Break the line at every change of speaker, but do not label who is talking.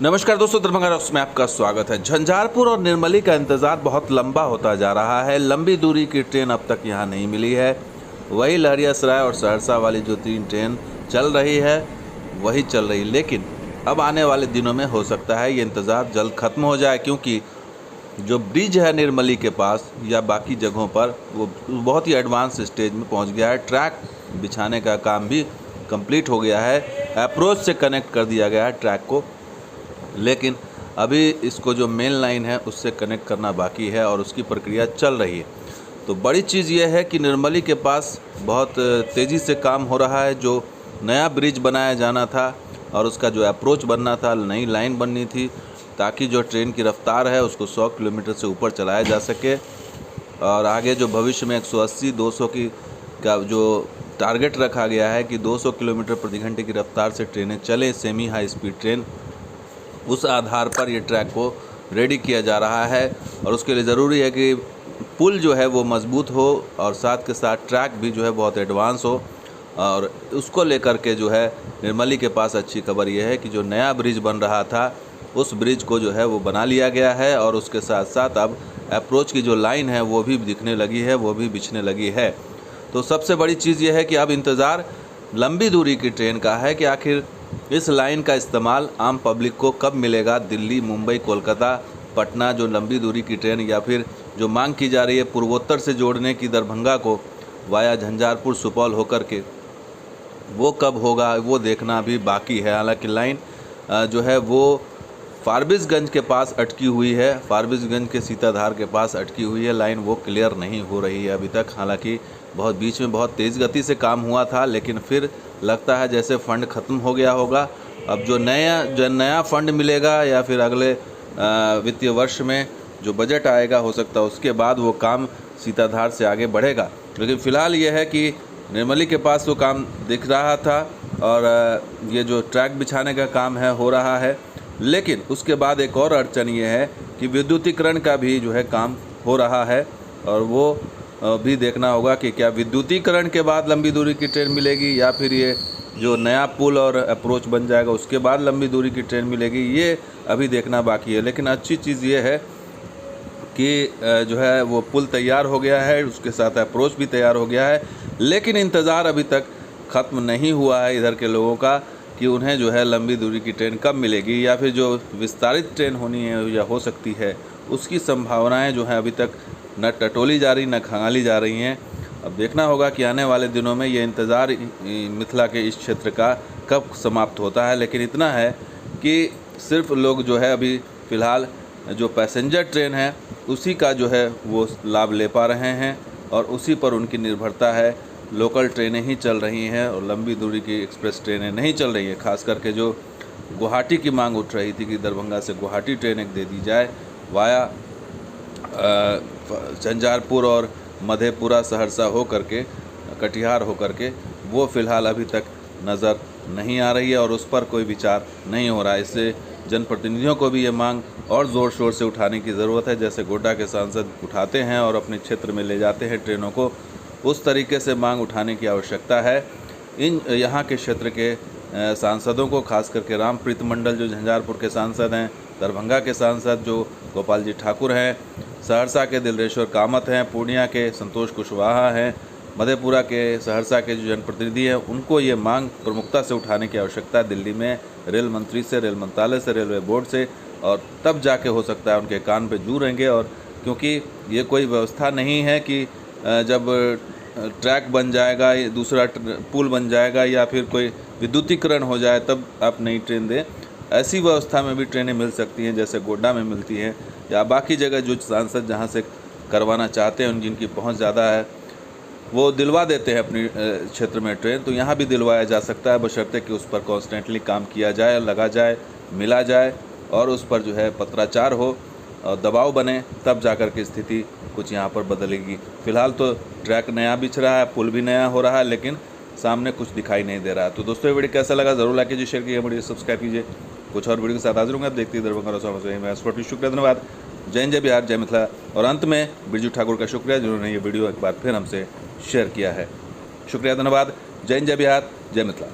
नमस्कार दोस्तों, दरभंगा रॉक्स में आपका स्वागत है। झंझारपुर और निर्मली का इंतज़ार बहुत लंबा होता जा रहा है। लंबी दूरी की ट्रेन अब तक यहां नहीं मिली है। वही लहरियासराय और सहरसा वाली जो 3 ट्रेन चल रही है वही चल रही, लेकिन अब आने वाले दिनों में हो सकता है ये इंतज़ार जल्द ख़त्म हो जाए, क्योंकि जो ब्रिज है निर्मली के पास या बाकी जगहों पर वो बहुत ही एडवांस स्टेज में पहुँच गया है। ट्रैक बिछाने का काम भी कंप्लीट हो गया है। अप्रोच से कनेक्ट कर दिया गया है ट्रैक को, लेकिन अभी इसको जो मेन लाइन है उससे कनेक्ट करना बाकी है और उसकी प्रक्रिया चल रही है। तो बड़ी चीज़ ये है कि निर्मली के पास बहुत तेज़ी से काम हो रहा है। जो नया ब्रिज बनाया जाना था और उसका जो अप्रोच बनना था, नई लाइन बननी थी, ताकि जो ट्रेन की रफ्तार है उसको 100 किलोमीटर से ऊपर चलाया जा सके और आगे जो भविष्य में 180-200 की का जो टारगेट रखा गया है कि 200 किलोमीटर प्रति घंटे की रफ्तार से ट्रेनें चलें, सेमी हाई स्पीड ट्रेन, उस आधार पर ये ट्रैक को रेडी किया जा रहा है। और उसके लिए ज़रूरी है कि पुल जो है वो मजबूत हो और साथ के साथ ट्रैक भी जो है बहुत एडवांस हो। और उसको लेकर के जो है निर्मली के पास अच्छी खबर ये है कि जो नया ब्रिज बन रहा था उस ब्रिज को जो है वो बना लिया गया है और उसके साथ साथ अब अप्रोच की जो लाइन है वो भी दिखने लगी है, वो भी बिछने लगी है। तो सबसे बड़ी चीज़ ये है कि अब इंतज़ार लंबी दूरी की ट्रेन का है कि आखिर इस लाइन का इस्तेमाल आम पब्लिक को कब मिलेगा। दिल्ली, मुंबई, कोलकाता, पटना जो लंबी दूरी की ट्रेन, या फिर जो मांग की जा रही है पूर्वोत्तर से जोड़ने की दरभंगा को वाया झंझारपुर, सुपौल होकर के, वो कब होगा वो देखना भी बाकी है। हालांकि लाइन जो है वो फारबिसगंज के पास अटकी हुई है, फारबिसगंज के सीताधार के पास अटकी हुई है लाइन, वो क्लियर नहीं हो रही है अभी तक। हालांकि बहुत बीच में बहुत तेज़ गति से काम हुआ था, लेकिन फिर लगता है जैसे फ़ंड ख़त्म हो गया होगा। अब जो नया फ़ंड मिलेगा या फिर अगले वित्तीय वर्ष में जो बजट आएगा, हो सकता है उसके बाद वो काम सीताधार से आगे बढ़ेगा। लेकिन फ़िलहाल ये है कि निर्मली के पास वो काम दिख रहा था और ये जो ट्रैक बिछाने का काम है हो रहा है। लेकिन उसके बाद एक और अड़चन ये है कि विद्युतीकरण का भी जो है काम हो रहा है और वो भी देखना होगा कि क्या विद्युतीकरण के बाद लंबी दूरी की ट्रेन मिलेगी या फिर ये जो नया पुल और अप्रोच बन जाएगा उसके बाद लंबी दूरी की ट्रेन मिलेगी, ये अभी देखना बाकी है। लेकिन अच्छी चीज़ ये है कि जो है वो पुल तैयार हो गया है, उसके साथ अप्रोच भी तैयार हो गया है, लेकिन इंतज़ार अभी तक ख़त्म नहीं हुआ है इधर के लोगों का कि उन्हें जो है लंबी दूरी की ट्रेन कब मिलेगी या फिर जो विस्तारित ट्रेन होनी है या हो सकती है उसकी संभावनाएं जो हैं अभी तक न टटोली जा रही न खंगाली जा रही हैं। अब देखना होगा कि आने वाले दिनों में ये इंतज़ार मिथिला के इस क्षेत्र का कब समाप्त होता है। लेकिन इतना है कि सिर्फ लोग जो है अभी फ़िलहाल जो पैसेंजर ट्रेन है उसी का जो है वो लाभ ले पा रहे हैं और उसी पर उनकी निर्भरता है। लोकल ट्रेनें ही चल रही हैं और लंबी दूरी की एक्सप्रेस ट्रेनें नहीं चल रही हैं। खास करके जो गुवाहाटी की मांग उठ रही थी कि दरभंगा से गुवाहाटी ट्रेन एक दे दी जाए वाया झंझारपुर और मधेपुरा, सहरसा हो करके, कटिहार हो करके, वो फ़िलहाल अभी तक नज़र नहीं आ रही है और उस पर कोई विचार नहीं हो रहा है। इससे जनप्रतिनिधियों को भी ये मांग और ज़ोर शोर से उठाने की ज़रूरत है। जैसे गोड्डा के सांसद उठाते हैं और अपने क्षेत्र में ले जाते हैं ट्रेनों को, उस तरीके से मांग उठाने की आवश्यकता है। यहाँ के क्षेत्र के सांसदों को, खास करके रामप्रीत मंडल जो झंझारपुर के सांसद हैं, दरभंगा के सांसद जो गोपाल जी ठाकुर हैं, सहरसा के दिलरेश्वर कामत हैं, पूर्णिया के संतोष कुशवाहा हैं, मधेपुरा के, सहरसा के जो जनप्रतिनिधि हैं, उनको ये मांग प्रमुखता से उठाने की आवश्यकता है। दिल्ली में रेल मंत्री से, रेल मंत्रालय से, रेलवे बोर्ड से, और तब जाके हो सकता है उनके कान पे जू रहेंगे। और क्योंकि ये कोई व्यवस्था नहीं है कि जब ट्रैक बन जाएगा, दूसरा पुल बन जाएगा या फिर कोई विद्युतीकरण हो जाए तब आप नई ट्रेन दें। ऐसी व्यवस्था में भी ट्रेनें मिल सकती हैं जैसे गोड्डा में मिलती हैं या बाकी जगह जो सांसद जहां से करवाना चाहते हैं, जिनकी पहुंच ज़्यादा है, वो दिलवा देते हैं अपनी क्षेत्र में ट्रेन। तो यहाँ भी दिलवाया जा सकता है, बशर्ते कि उस पर कॉन्स्टेंटली काम किया जाए, लगा जाए, मिला जाए और उस पर जो है पत्राचार हो और दबाव बने, तब जाकर के स्थिति कुछ यहाँ पर बदलेगी। फ़िलहाल तो ट्रैक नया बिछ रहा है, पुल भी नया हो रहा है, लेकिन सामने कुछ दिखाई नहीं दे रहा है। तो दोस्तों ये वीडियो कैसा लगा ज़रूर लाइक कीजिए, शेयर कीजिए, वीडियो सब्सक्राइब कीजिए। कुछ और वीडियो के साथ हाजिर होंगे। आप देखते हैं दरभंगा रॉक्स में। शुक्रिया, धन्यवाद। जय हिंद, जय बिहार, जय मिथिला। और अंत में बिरजू ठाकुर का शुक्रिया जिन्होंने ये वीडियो एक बार फिर हमसे शेयर किया है। शुक्रिया, धन्यवाद। जय हिंद, जय बिहार, जय मिथिला।